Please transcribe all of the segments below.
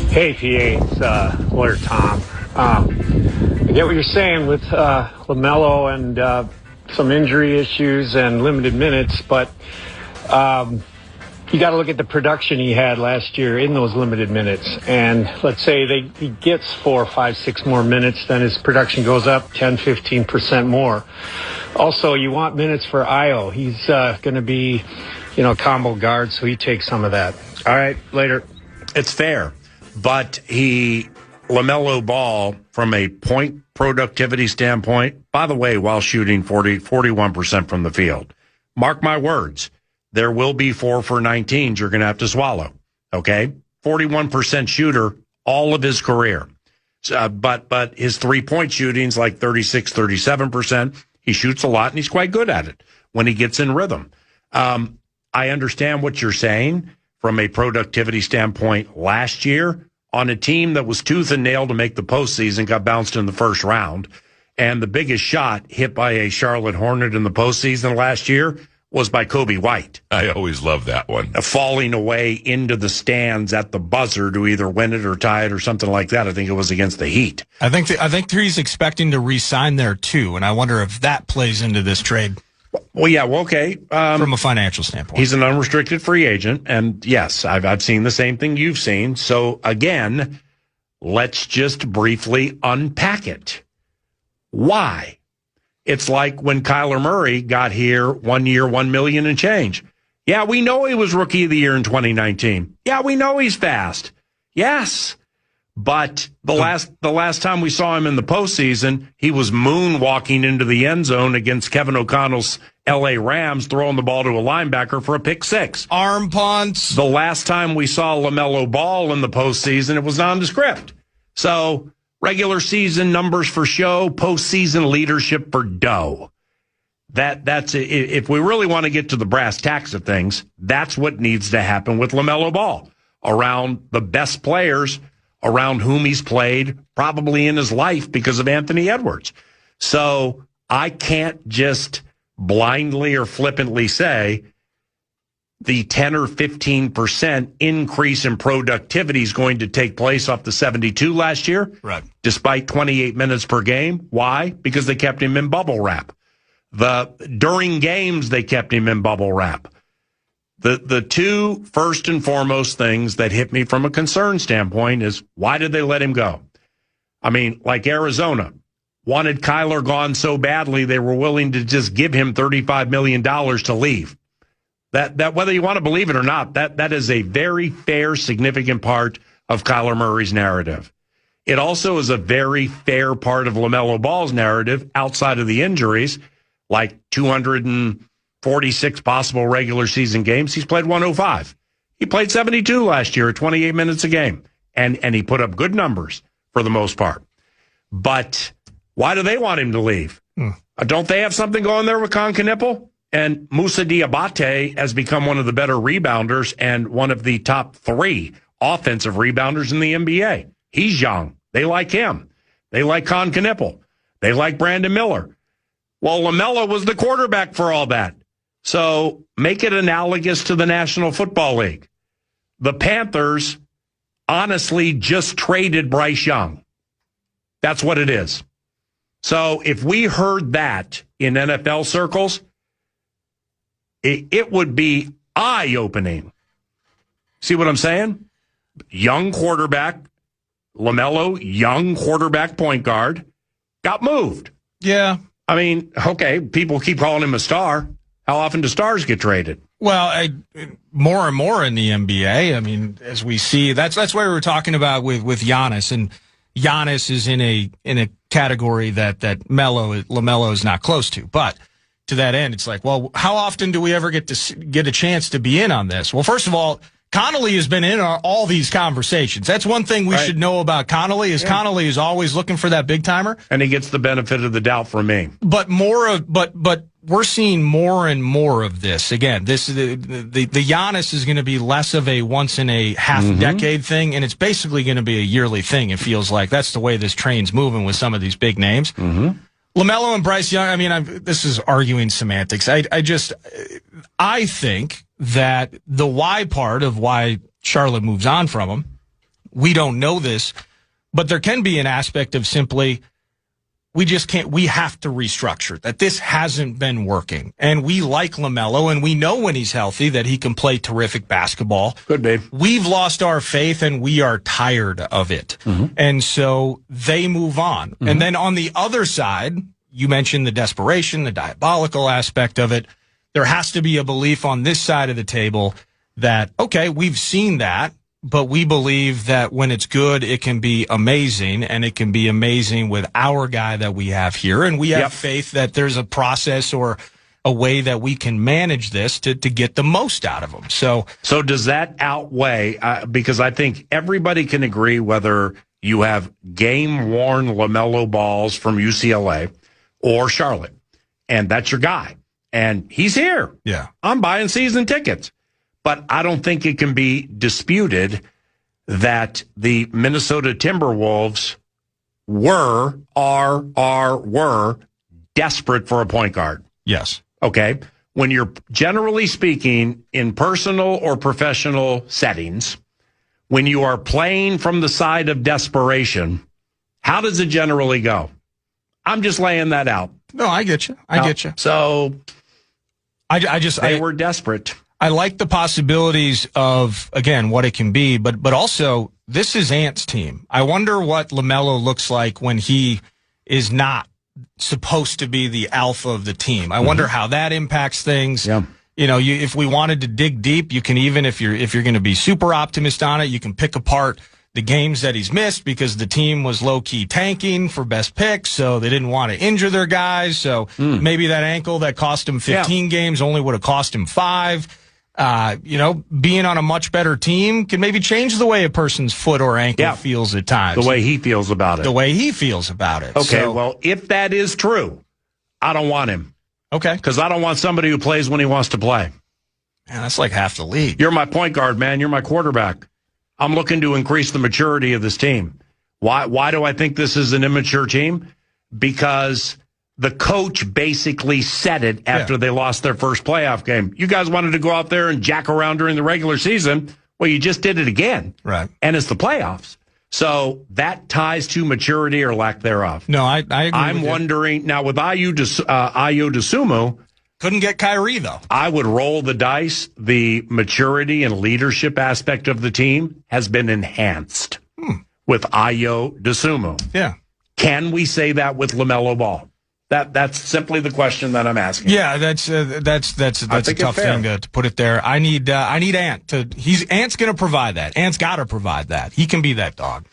Hey, PA, it's Lawyer Tom. I get what you're saying with LaMelo and some injury issues and limited minutes, but you got to look at the production he had last year in those limited minutes. And let's say he gets 4, 5, 6 more minutes, then his production goes up 10, 15% more. Also, you want minutes for Io. He's going to be, combo guard, so he takes some of that. All right, later. It's fair. But LaMelo Ball, from a point productivity standpoint, by the way, while shooting 41% from the field, mark my words, there will be 4 for 19s you're going to have to swallow, okay? 41% shooter all of his career. But his three-point shooting's like 36, 37%. He shoots a lot, and he's quite good at it when he gets in rhythm. I understand what you're saying from a productivity standpoint last year on a team that was tooth and nail to make the postseason, got bounced in the first round. And the biggest shot hit by a Charlotte Hornet in the postseason last year was by Kobe White. I always love that one. Falling away into the stands at the buzzer to either win it or tie it or something like that. I think it was against the Heat. I think he's expecting to re-sign there too, and I wonder if that plays into this trade. Well, yeah, well, okay. From a financial standpoint. He's an unrestricted free agent, and yes, I've seen the same thing you've seen. So, again, let's just briefly unpack it. Why? It's like when Kyler Murray got here 1 year, $1 million and change. Yeah, we know he was Rookie of the Year in 2019. Yeah, we know he's fast. Yes. But the last time we saw him in the postseason, he was moonwalking into the end zone against Kevin O'Connell's L.A. Rams, throwing the ball to a linebacker for a pick six. Arm punts. The last time we saw LaMelo Ball in the postseason, it was nondescript. So regular season numbers for show, postseason leadership for dough. That's if we really want to get to the brass tacks of things, that's what needs to happen with LaMelo Ball around the best players around whom he's played probably in his life because of Anthony Edwards. So I can't just blindly or flippantly say the 10 or 15% increase in productivity is going to take place off the 72 last year, right? Despite 28 minutes per game. Why? Because they kept him in bubble wrap. During games, they kept him in bubble wrap. The two first and foremost things that hit me from a concern standpoint is, why did they let him go? I mean, like Arizona wanted Kyler gone so badly they were willing to just give him $35 million to leave. That whether you want to believe it or not, that is a very fair, significant part of Kyler Murray's narrative. It also is a very fair part of LaMelo Ball's narrative outside of the injuries, like 246 possible regular season games. He's played 105. He played 72 last year at 28 minutes a game. And he put up good numbers for the most part. But why do they want him to leave? Don't they have something going there with Knippel? And Moussa Diabate has become one of the better rebounders and one of the top 3 offensive rebounders in the NBA. He's young. They like him. They like Knippel. They like Brandon Miller. Well, LaMelo was the quarterback for all that. So make it analogous to the National Football League. The Panthers honestly just traded Bryce Young. That's what it is. So if we heard that in NFL circles, it would be eye-opening. See what I'm saying? Young quarterback, LaMelo, young quarterback point guard, got moved. Yeah. I mean, okay, people keep calling him a star. How often do stars get traded? Well, more and more in the NBA. I mean, as we see, that's what we were talking about with Giannis, and Giannis is in a category that LaMelo is not close to. But to that end, it's like, well, how often do we ever get a chance to be in on this? Well, first of all, Connolly has been in all these conversations. That's one thing we should know about Connolly is Connolly is always looking for that big timer, and he gets the benefit of the doubt from me. But we're seeing more and more of this. Again, the Giannis is going to be less of a once in a half decade thing, and it's basically going to be a yearly thing. It feels like that's the way this train's moving with some of these big names. LaMelo and Bryce Young. I mean, this is arguing semantics. I think that the why part of why Charlotte moves on from him we don't know this, but there can be an aspect of simply we just can't. We have to restructure that. This hasn't been working, and we like LaMelo, and we know when he's healthy that he can play terrific basketball. Could be. We've lost our faith, and we are tired of it, and so they move on. And then on the other side, you mentioned the desperation, the diabolical aspect of it. There has to be a belief on this side of the table that, okay, we've seen that, but we believe that when it's good, it can be amazing, and it can be amazing with our guy that we have here. And we have faith that there's a process or a way that we can manage this to get the most out of them. So does that outweigh, because I think everybody can agree whether you have game-worn LaMelo balls from UCLA or Charlotte, and that's your guy. And he's here. Yeah. I'm buying season tickets. But I don't think it can be disputed that the Minnesota Timberwolves were desperate for a point guard. Yes. Okay. When you're generally speaking in personal or professional settings, when you are playing from the side of desperation, how does it generally go? I'm just laying that out. No, I get you. I get you. So they were desperate. I like the possibilities of, again, what it can be, but also this is Ant's team. I wonder what LaMelo looks like when he is not supposed to be the alpha of the team. I wonder how that impacts things. Yeah. You know, if we wanted to dig deep, you can even, if you're going to be super optimist on it, you can pick apart the games that he's missed because the team was low-key tanking for best picks, so they didn't want to injure their guys. So maybe that ankle that cost him 15 games only would have cost him 5. Being on a much better team can maybe change the way a person's foot or ankle feels at times. The way he feels about it. Okay, well, if that is true, I don't want him. Okay. Because I don't want somebody who plays when he wants to play. Man, that's like half the league. You're my point guard, man. You're my quarterback. I'm looking to increase the maturity of this team. Why do I think this is an immature team? Because the coach basically said it after they lost their first playoff game. You guys wanted to go out there and jack around during the regular season. Well, you just did it again. Right. And it's the playoffs. So that ties to maturity or lack thereof. No, I agree. I'm wondering, now with Ayo Dosunmu, couldn't get Kyrie, though. I would roll the dice. The maturity and leadership aspect of the team has been enhanced with Ayo Dosunmu. Yeah. Can we say that with LaMelo Ball? That's simply the question that I'm asking. Yeah, that's a tough thing to put it there. I need Ant Ant's going to provide that. Ant's got to provide that. He can be that dog.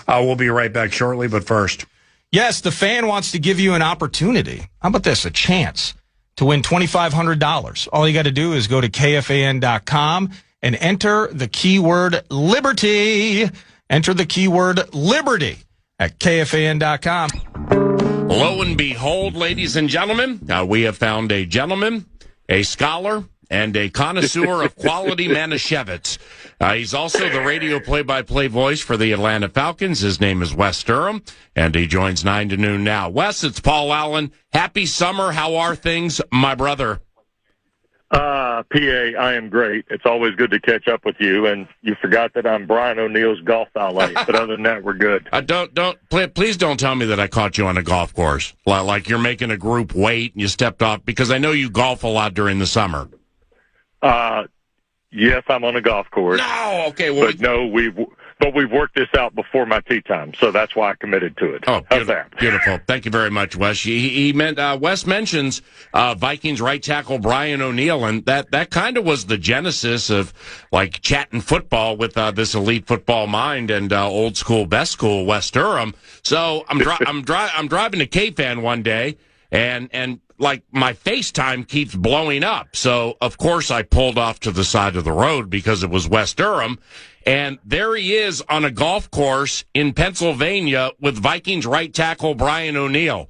We'll be right back shortly, but first. Yes, the fan wants to give you an opportunity. How about this? A chance to win $2,500. All you got to do is go to KFAN.com and enter the keyword Liberty. Enter the keyword Liberty at KFAN.com. Lo and behold, ladies and gentlemen, we have found a gentleman, a scholar, and a connoisseur of quality Manischewitz. He's also the radio play-by-play voice for the Atlanta Falcons. His name is Wes Durham, and he joins 9 to noon now. Wes, it's Paul Allen. Happy summer. How are things, my brother? PA, I am great. It's always good to catch up with you, and you forgot that I'm Brian O'Neill's golf valet. But other than that, we're good. Please don't tell me that I caught you on a golf course, like you're making a group wait and you stepped off, because I know you golf a lot during the summer. Yes, I'm on a golf course. No, okay, well, we've worked this out before my tee time, so that's why I committed to it. Oh, beautiful. Thank you very much, Wes. Wes mentions Vikings right tackle Brian O'Neill, and that kind of was the genesis of like chatting football with this elite football mind and old school, best school Wes Durham. So I'm driving to KFAN one day, and like my FaceTime keeps blowing up. So of course I pulled off to the side of the road because it was Wes Durham. And there he is on a golf course in Pennsylvania with Vikings right tackle Brian O'Neill.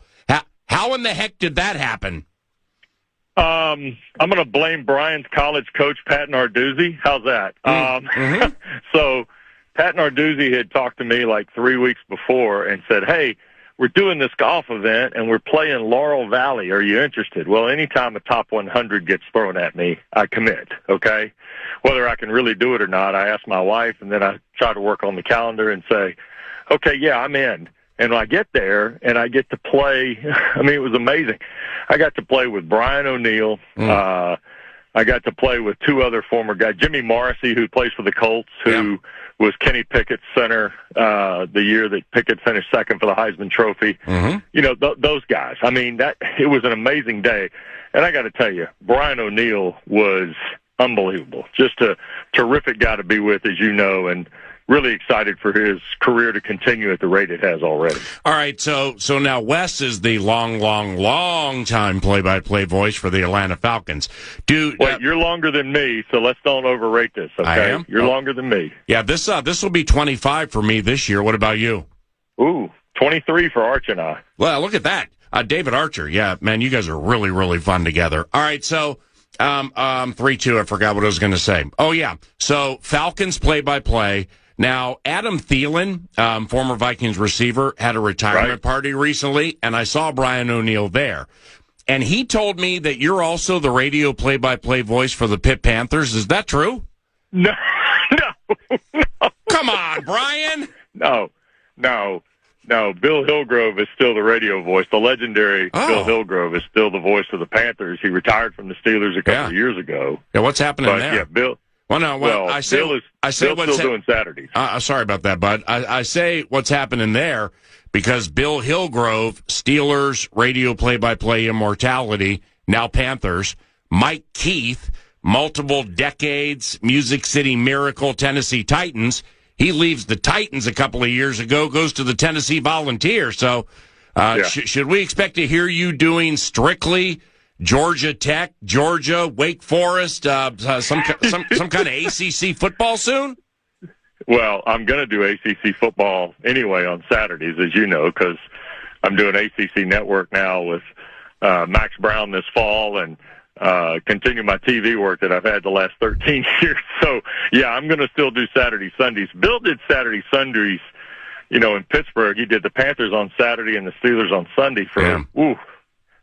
How in the heck did that happen? I'm going to blame Brian's college coach, Pat Narduzzi. How's that? So Pat Narduzzi had talked to me like 3 weeks before and said, hey, we're doing this golf event, and we're playing Laurel Valley. Are you interested? Well, anytime a top 100 gets thrown at me, I commit, okay? Whether I can really do it or not, I ask my wife, and then I try to work on the calendar and say, okay, yeah, I'm in. And when I get there, and I get to play, I mean, it was amazing. I got to play with Brian O'Neill. I got to play with two other former guys, Jimmy Morrissey, who plays for the Colts, who was Kenny Pickett's center the year that Pickett finished second for the Heisman Trophy. You know, those guys. I mean, it was an amazing day. And I got to tell you, Brian O'Neill was unbelievable. Just a terrific guy to be with, as you know, and really excited for his career to continue at the rate it has already. All right, so now Wes is the long time play-by-play voice for the Atlanta Falcons. Wait, you're longer than me, so let's don't overrate this, okay? I am? You're longer than me. Yeah, this will be 25 for me this year. What about you? Ooh, 23 for Arch and I. Well, look at that. David Archer. Yeah, man, you guys are really, really fun together. All right, so 3-2, I forgot what I was going to say. Oh, yeah, so Falcons play-by-play. Now, Adam Thielen, former Vikings receiver, had a retirement party recently, and I saw Brian O'Neill there. And he told me that you're also the radio play-by-play voice for the Pitt Panthers. Is that true? No. Come on, Brian. No. Bill Hillgrove is still the radio voice. The legendary Bill Hillgrove is still the voice of the Panthers. He retired from the Steelers a couple of years ago. Yeah, what's happening there? Yeah, Bill. Bill's still doing Saturdays. Sorry about that, bud. I say what's happening there because Bill Hillgrove, Steelers radio play-by-play immortality, now Panthers. Mike Keith, multiple decades, Music City Miracle, Tennessee Titans. He leaves the Titans a couple of years ago, goes to the Tennessee Volunteers. So should we expect to hear you doing strictly Georgia Tech, Georgia, Wake Forest, some kind of ACC football soon? Well, I'm going to do ACC football anyway on Saturdays, as you know, because I'm doing ACC Network now with Max Brown this fall and continue my TV work that I've had the last 13 years. So, yeah, I'm going to still do Saturday, Sundays. Bill did Saturday, Sundays, in Pittsburgh. He did the Panthers on Saturday and the Steelers on Sunday for,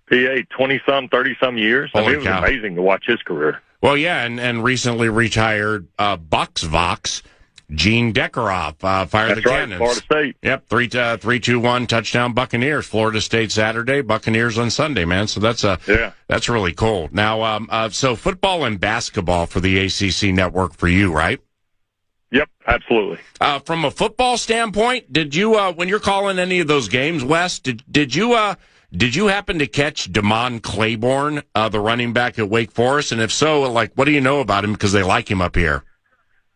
PA, 20-some, 30-some years. I mean, it was amazing to watch his career. Well, yeah, and recently retired Bucks Vox, Gene Deckeroff, fired the cannons. Florida State. Yep, 3-2-1 touchdown Buccaneers. Florida State Saturday, Buccaneers on Sunday, man. So that's really cool. Now, so football and basketball for the ACC network for you, right? Yep, absolutely. From a football standpoint, did you when you're calling any of those games, Wes? Did you happen to catch Demond Claiborne, the running back at Wake Forest? And if so, what do you know about him? Because they like him up here.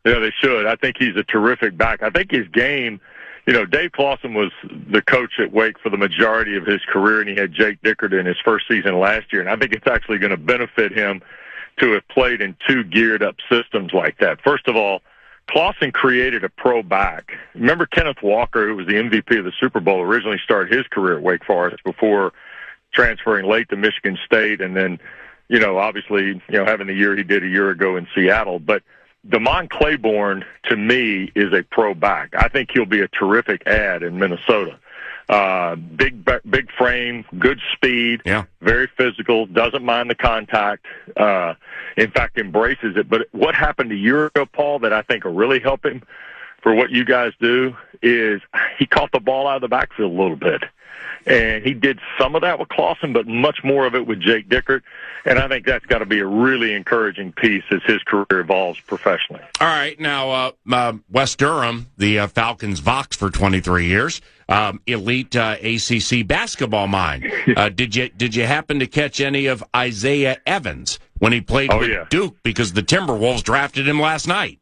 Yeah, they should. I think he's a terrific back. I think his game, Dave Clawson was the coach at Wake for the majority of his career, and he had Jake Dickert in his first season last year. And I think it's actually going to benefit him to have played in two geared-up systems like that. First of all, Clawson created a pro back. Remember Kenneth Walker, who was the MVP of the Super Bowl, originally started his career at Wake Forest before transferring late to Michigan State and then, obviously, having the year he did a year ago in Seattle. But Demond Claiborne, to me, is a pro back. I think he'll be a terrific add in Minnesota. Big frame, good speed, very physical, doesn't mind the contact, in fact, embraces it. But what happened a year ago, Paul, that I think will really help him for what you guys do is he caught the ball out of the backfield a little bit. And he did some of that with Clawson, but much more of it with Jake Dickert. And I think that's got to be a really encouraging piece as his career evolves professionally. All right. Now, Wes Durham, the Falcons Vox for 23 years, elite ACC basketball mind. Did you happen to catch any of Isaiah Evans when he played with Duke? Because the Timberwolves drafted him last night.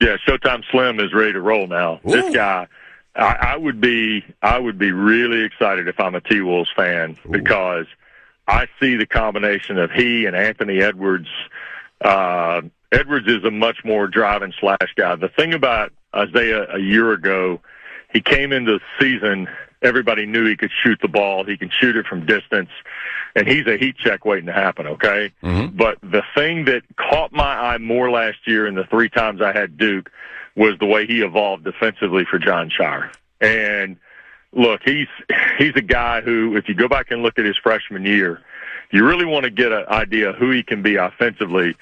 Yeah, Showtime Slim is ready to roll now. Ooh. This guy, I would be really excited if I'm a T-Wolves fan because I see the combination of he and Anthony Edwards. Edwards is a much more driving slash guy. The thing about Isaiah a year ago, he came into the season, everybody knew he could shoot the ball. He can shoot it from distance, and he's a heat check waiting to happen, okay? Mm-hmm. But the thing that caught my eye more last year and the three times I had Duke was the way he evolved defensively for John Shire. And look, he's a guy who, if you go back and look at his freshman year, you really want to get an idea who he can be offensively.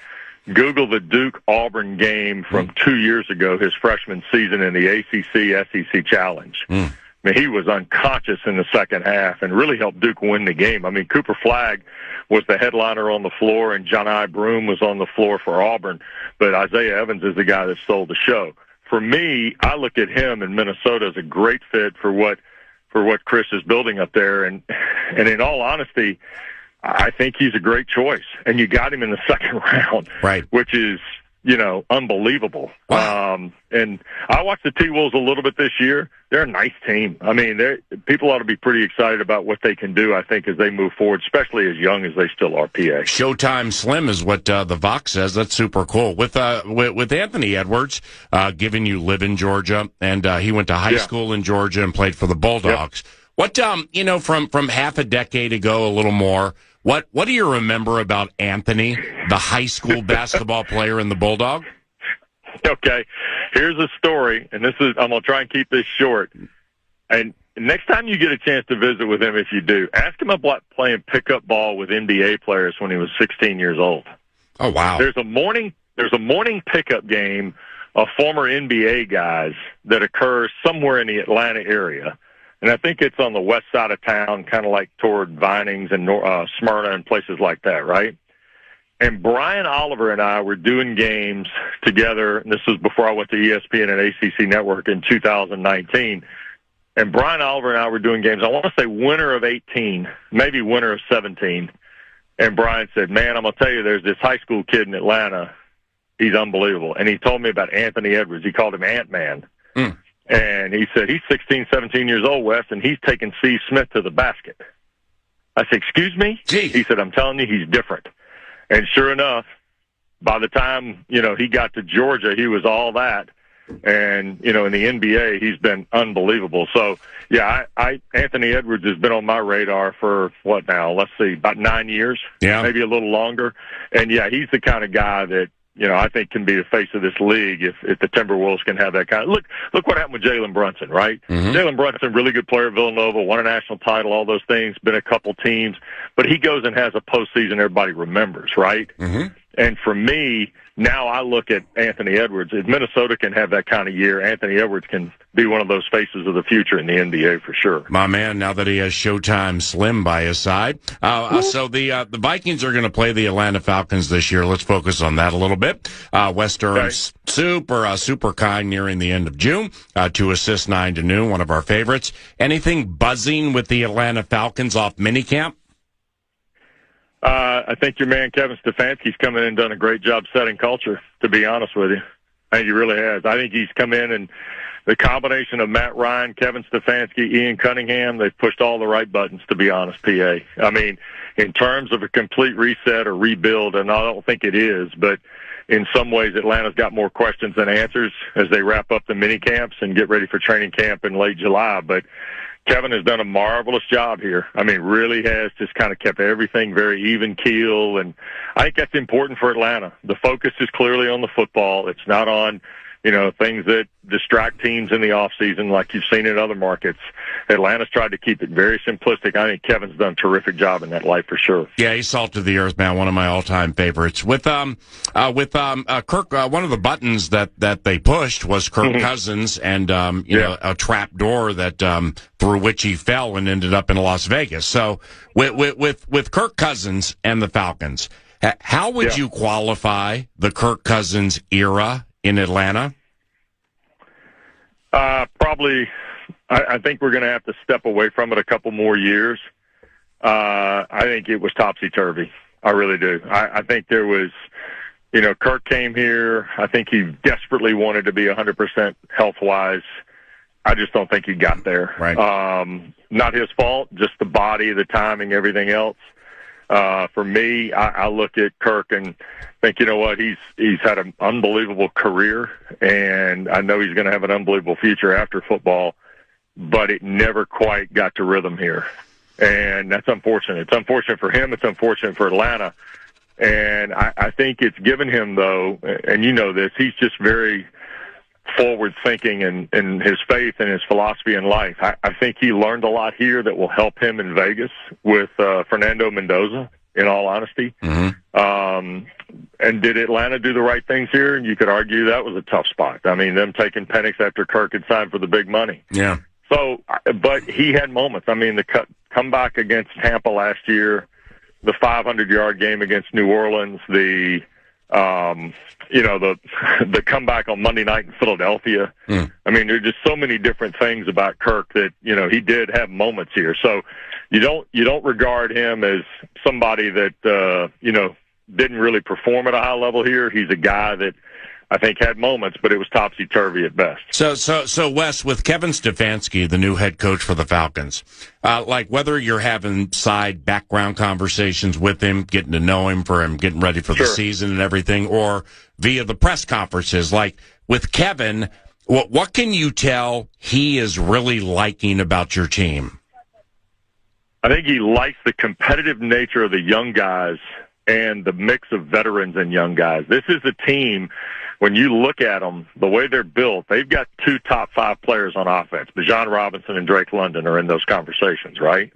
Google the Duke-Auburn game from 2 years ago, his freshman season in the ACC-SEC Challenge. I mean, he was unconscious in the second half and really helped Duke win the game. I mean, Cooper Flagg was the headliner on the floor, and Johni Broome was on the floor for Auburn. But Isaiah Evans is the guy that stole the show. For me, I look at him in Minnesota as a great fit for what Chris is building up there. And in all honesty, I think he's a great choice. And you got him in the second round, right? Which is, unbelievable. Wow. And I watched the T-Wolves a little bit this year. They're a nice team. I mean, people ought to be pretty excited about what they can do, I think, as they move forward, especially as young as they still are, PA. Showtime Slim is what the Vox says. That's super cool. With Anthony Edwards, given you live in Georgia, and he went to high school in Georgia and played for the Bulldogs. Yep. What, from half a decade ago, a little more, what do you remember about Anthony, the high school basketball player in the Bulldog? Okay, here's a story, and I'm going to try and keep this short. And next time you get a chance to visit with him, if you do, ask him about playing pickup ball with NBA players when he was 16 years old. Oh, wow. There's a morning pickup game of former NBA guys that occurs somewhere in the Atlanta area. And I think it's on the west side of town, kind of like toward Vinings and Smyrna and places like that, right? And Brian Oliver and I were doing games together, and this was before I went to ESPN and ACC Network in 2019. And Brian Oliver and I were doing games, I want to say winter of 18, maybe winter of 17. And Brian said, man, I'm going to tell you, there's this high school kid in Atlanta. He's unbelievable. And he told me about Anthony Edwards. He called him Ant-Man. And he said, he's 16, 17 years old, Wes, and he's taking Steve Smith to the basket. I said, excuse me? Gee. He said, I'm telling you, he's different. And sure enough, by the time, he got to Georgia, he was all that. And, in the NBA, he's been unbelievable. So, yeah, Anthony Edwards has been on my radar for, what now? Let's see, about 9 years. Yeah. Maybe a little longer. And, yeah, he's the kind of guy that, I think can be the face of this league if the Timberwolves can have that kind of... Look what happened with Jalen Brunson, right? Mm-hmm. Jalen Brunson, really good player at Villanova, won a national title, all those things, been a couple teams. But he goes and has a postseason everybody remembers, right? Mm-hmm. And for me, now I look at Anthony Edwards. If Minnesota can have that kind of year, Anthony Edwards can be one of those faces of the future in the NBA for sure. My man, now that he has Showtime Slim by his side. So the Vikings are going to play the Atlanta Falcons this year. Let's focus on that a little bit. Wes Durham's super kind nearing the end of June. 2 assists, 9 to noon, one of our favorites. Anything buzzing with the Atlanta Falcons off minicamp? I think your man Kevin Stefanski's come in and done a great job setting culture, to be honest with you. I think he really has. I think he's come in and the combination of Matt Ryan, Kevin Stefanski, Ian Cunningham, they've pushed all the right buttons, to be honest, PA. I mean, in terms of a complete reset or rebuild, and I don't think it is, but in some ways Atlanta's got more questions than answers as they wrap up the mini camps and get ready for training camp in late July. But Kevin has done a marvelous job here. I mean, really has just kind of kept everything very even keel, and I think that's important for Atlanta. The focus is clearly on the football. It's not on, things that distract teams in the offseason like you've seen in other markets. Atlanta's tried to keep it very simplistic. I think Kevin's done a terrific job in that light for sure. Yeah, he's salt of the earth, man. One of my all-time favorites. With Kirk, one of the buttons that they pushed was Kirk Cousins and, a trap door that through which he fell and ended up in Las Vegas. So with Kirk Cousins and the Falcons, how would you qualify the Kirk Cousins era in Atlanta? Probably, I think we're going to have to step away from it a couple more years. I think it was topsy-turvy. I really do. I think there was, Kirk came here. I think he desperately wanted to be 100% health-wise. I just don't think he got there. Right. Not his fault, just the body, the timing, everything else. For me, I look at Kirk and think, you know what, he's had an unbelievable career, and I know he's going to have an unbelievable future after football, but it never quite got to rhythm here. And that's unfortunate. It's unfortunate for him. It's unfortunate for Atlanta. And I think it's given him, though, and you know this, he's just very forward thinking and his faith and his philosophy in life. I think he learned a lot here that will help him in Vegas with Fernando Mendoza, in all honesty. And did Atlanta do the right things here? And you could argue that was a tough spot. I mean, them taking Penix after Kirk had signed for the big money. Yeah. So, but he had moments. I mean, the comeback against Tampa last year, the 500-yard game against New Orleans, the comeback on Monday night in Philadelphia. I mean, there are just so many different things about Kirk that, he did have moments here. So you don't regard him as somebody that, didn't really perform at a high level here. He's a guy that I think had moments, but it was topsy-turvy at best. So Wes, with Kevin Stefanski, the new head coach for the Falcons, like whether you're having side background conversations with him, getting to know him for him, getting ready for the season and everything, or via the press conferences, like with Kevin, what can you tell he is really liking about your team? I think he likes the competitive nature of the young guys and the mix of veterans and young guys. This is a team, when you look at them, the way they're built, they've got 2 top 5 players on offense. Bijan Robinson and Drake London are in those conversations, right?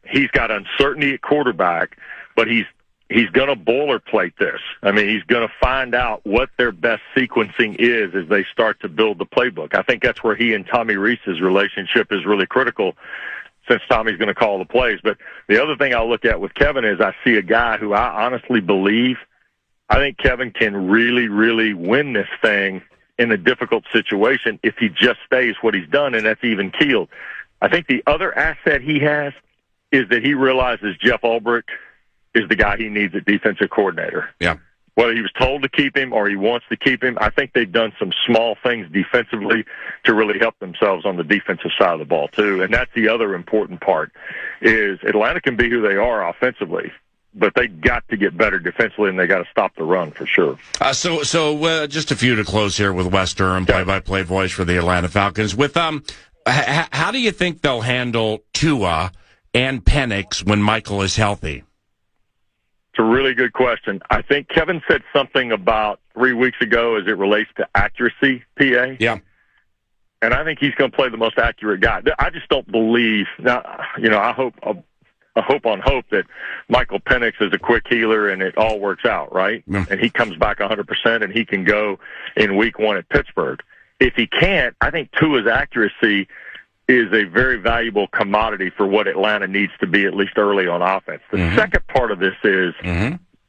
He's got uncertainty at quarterback, but he's going to boilerplate this. I mean, he's going to find out what their best sequencing is as they start to build the playbook. I think that's where he and Tommy Rees's relationship is really critical, since Tommy's going to call the plays. But the other thing I'll look at with Kevin is I see a guy who I honestly believe, I think Kevin can really, really win this thing in a difficult situation if he just stays what he's done, and that's even keeled. I think the other asset he has is that he realizes Jeff Ulbrich is the guy he needs at defensive coordinator. Yeah. Whether he was told to keep him or he wants to keep him, I think they've done some small things defensively to really help themselves on the defensive side of the ball, too. And that's the other important part, is Atlanta can be who they are offensively, but they got to get better defensively, and they got to stop the run for sure. So just a few to close here with Wes Durham, play-by-play voice for the Atlanta Falcons. With how do you think they'll handle Tua and Penix when Michael is healthy? It's a really good question. I think Kevin said something about 3 weeks ago as it relates to accuracy, PA. Yeah. And I think he's going to play the most accurate guy. I just don't believe. Now, I hope on hope that Michael Penix is a quick healer and it all works out, right? Yeah. And he comes back 100% and he can go in week 1 at Pittsburgh. If he can't, I think Tua's accuracy is a very valuable commodity for what Atlanta needs to be, at least early on offense. The second part of this is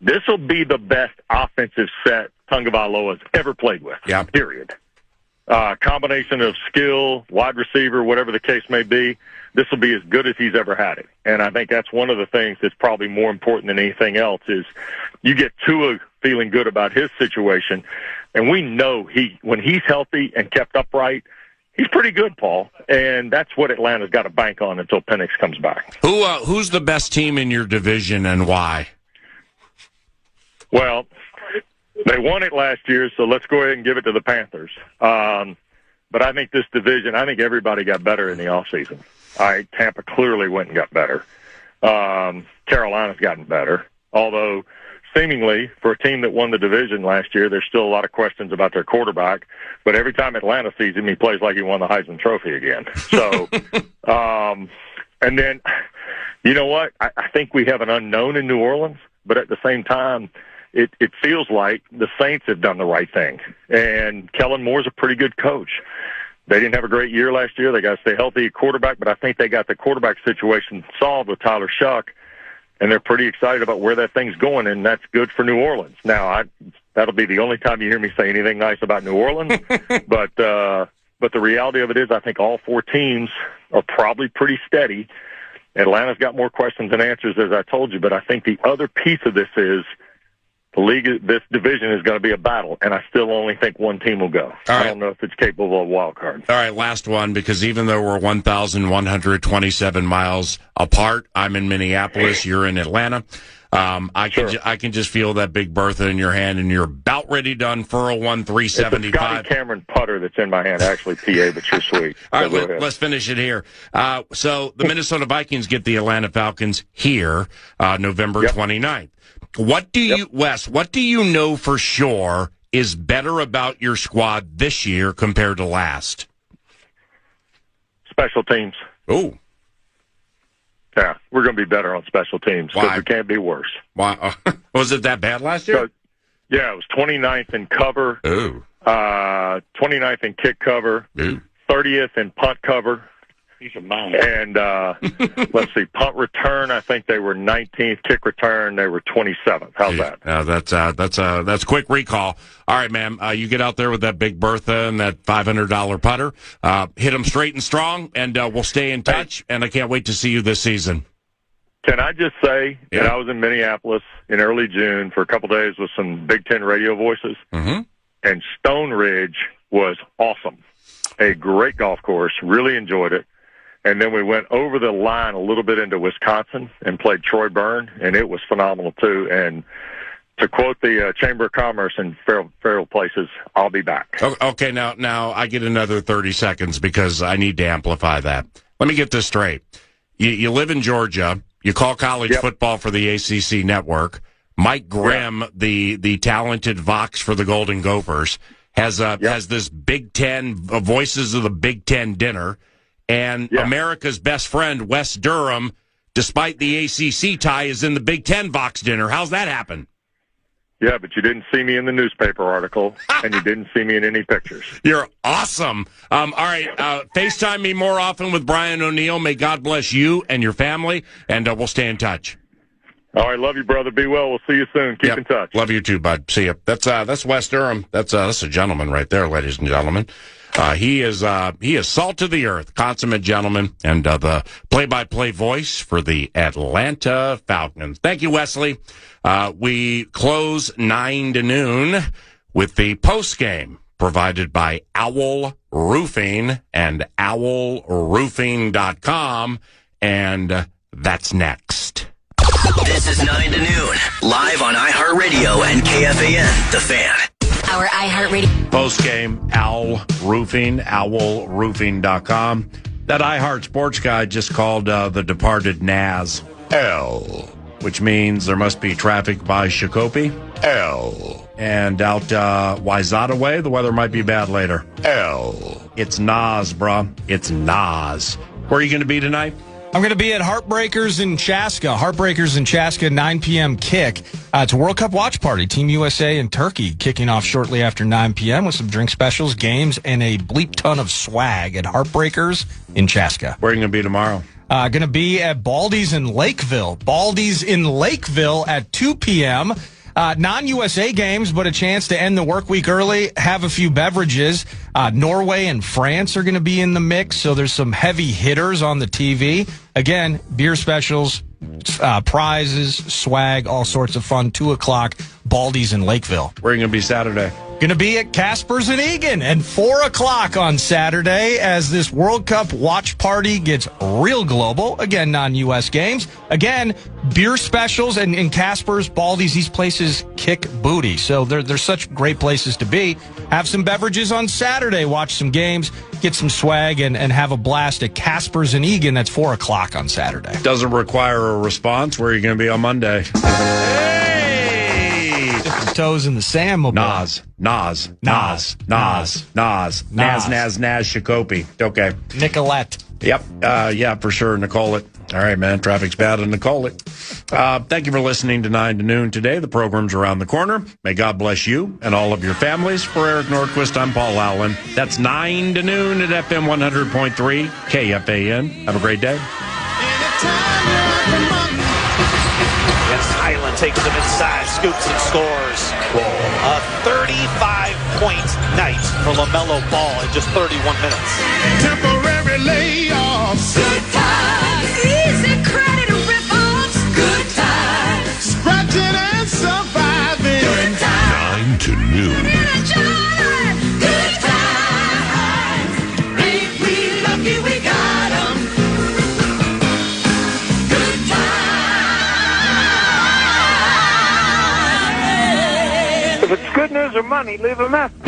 this will be the best offensive set Tagovailoa's ever played with, period. Combination of skill, wide receiver, whatever the case may be, this will be as good as he's ever had it. And I think that's one of the things that's probably more important than anything else is you get Tua feeling good about his situation. And we know when he's healthy and kept upright, he's pretty good, Paul, and that's what Atlanta's got to bank on until Penix comes back. Who's the best team in your division and why? Well, they won it last year, so let's go ahead and give it to the Panthers. But I think this division, I think everybody got better in the offseason. Tampa clearly went and got better. Carolina's gotten better, although seemingly, for a team that won the division last year, there's still a lot of questions about their quarterback. But every time Atlanta sees him, he plays like he won the Heisman Trophy again. So, and then, you know what? I think we have an unknown in New Orleans, but at the same time, it feels like the Saints have done the right thing. And Kellen Moore's a pretty good coach. They didn't have a great year last year. They got to stay healthy at quarterback, but I think they got the quarterback situation solved with Tyler Shuck. And they're pretty excited about where that thing's going, and that's good for New Orleans. Now, that'll be the only time you hear me say anything nice about New Orleans. but the reality of it is I think all 4 teams are probably pretty steady. Atlanta's got more questions than answers, as I told you, but I think the other piece of this is the league, this division is going to be a battle, and I still only think one team will go. I don't know if it's capable of a wild card. All right, last one, because even though we're 1,127 miles apart, I'm in Minneapolis, you're in Atlanta. I can just feel that Big Bertha in your hand, and you're about ready to unfurl one 375. It's a Scotty Cameron putter that's in my hand, actually, PA, but you're sweet. All right, let's finish it here. So the Minnesota Vikings get the Atlanta Falcons here November 29th. What do you, Wes, what do you know for sure is better about your squad this year compared to last? Special teams. Oh. Yeah, we're going to be better on special teams because Why? we can't be worse. Why? Was it that bad last year? So, yeah, it was 29th in cover, 29th in kick cover, 30th in punt cover. And let's see, punt return, I think they were 19th. Kick return, they were 27th. How's that? That's quick recall. All right, man. You get out there with that Big Bertha and that $500 putter. Hit them straight and strong, and we'll stay in touch. And I can't wait to see you this season. Can I just say that I was in Minneapolis in early June for a couple days with some Big Ten radio voices, and Stone Ridge was awesome. A great golf course. Really enjoyed it. And then we went over the line a little bit into Wisconsin and played Troy Byrne, and it was phenomenal, too. And to quote the Chamber of Commerce in Feral Places, I'll be back. Okay, now I get another 30 seconds because I need to amplify that. Let me get this straight. You live in Georgia. You call college football for the ACC network. Mike Grimm, the talented Vox for the Golden Gophers, has this Big Ten, Voices of the Big Ten dinner. And America's best friend, Wes Durham, despite the ACC tie, is in the Big Ten Vox dinner. How's that happen? Yeah, but you didn't see me in the newspaper article, and you didn't see me in any pictures. You're awesome. All right, FaceTime me more often with Brian O'Neill. May God bless you and your family, and we'll stay in touch. All right, love you, brother. Be well. We'll see you soon. Keep in touch. Love you too, bud. See you. That's Wes Durham. That's a gentleman right there, ladies and gentlemen. He is salt to the earth, consummate gentleman, and the play-by-play voice for the Atlanta Falcons. Thank you, Wesley. We close 9 to noon with the post-game provided by Owl Roofing and owlroofing.com, and that's next. This is 9 to noon, live on iHeartRadio and KFAN, The Fan. Our iHeartRadio Post-game, Owl Roofing, owlroofing.com. That iHeart Sports guy just called the departed Naz L, which means there must be traffic by Shakopee. L. And out Wayzata way, the weather might be bad later. L. It's Nas, bruh. It's Nas. Where are you going to be tonight? I'm going to be at Heartbreakers in Chaska. Heartbreakers in Chaska, 9 p.m. kick. It's a World Cup watch party. Team USA and Turkey kicking off shortly after 9 p.m. with some drink specials, games, and a bleep ton of swag at Heartbreakers in Chaska. Where are you going to be tomorrow? Going to be at Baldy's in Lakeville. Baldy's in Lakeville at 2 p.m. Non-USA games, but a chance to end the work week early, have a few beverages. Norway and France are going to be in the mix, so there's some heavy hitters on the TV. Again, beer specials, prizes, swag, all sorts of fun. 2 o'clock, Baldy's in Lakeville. Where are you going to be Saturday? Going to be at Casper's in Egan at 4 o'clock on Saturday as this World Cup watch party gets real global. Again, non-U.S. games. Again, beer specials and Casper's, Baldy's, these places kick booty. So they're such great places to be. Have some beverages on Saturday, watch some games, get some swag, and have a blast at Casper's in Egan. That's 4 o'clock on Saturday. Doesn't require a response. Where are you going to be on Monday? Toes in the sand, my boy. Nas, Shakopee. Okay. Nicolette. Yep. Yeah, for sure, Nicolette. All right, man. Traffic's bad in Nicolette. Thank you for listening to 9 to noon today. The program's around the corner. May God bless you and all of your families. For Eric Nordquist, I'm Paul Allen. That's 9 to noon at FM 100.3 KFAN. Have a great day. Highland takes them inside, scoops and scores. A 35-point night for LaMelo Ball in just 31 minutes. Temporary layoffs. Good times. Easy credit rip-offs. Good times. Scratching and surviving. Good times. 9 to noon. Good times. Ain't we lucky we got 'em? Good times. If it's good news or money, leave a message.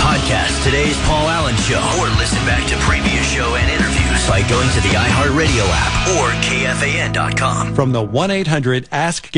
Podcast today's Paul Allen Show, or listen back to previous show and interviews by going to the iHeartRadio app or KFAN.com. From the 1-800-ASK-GARY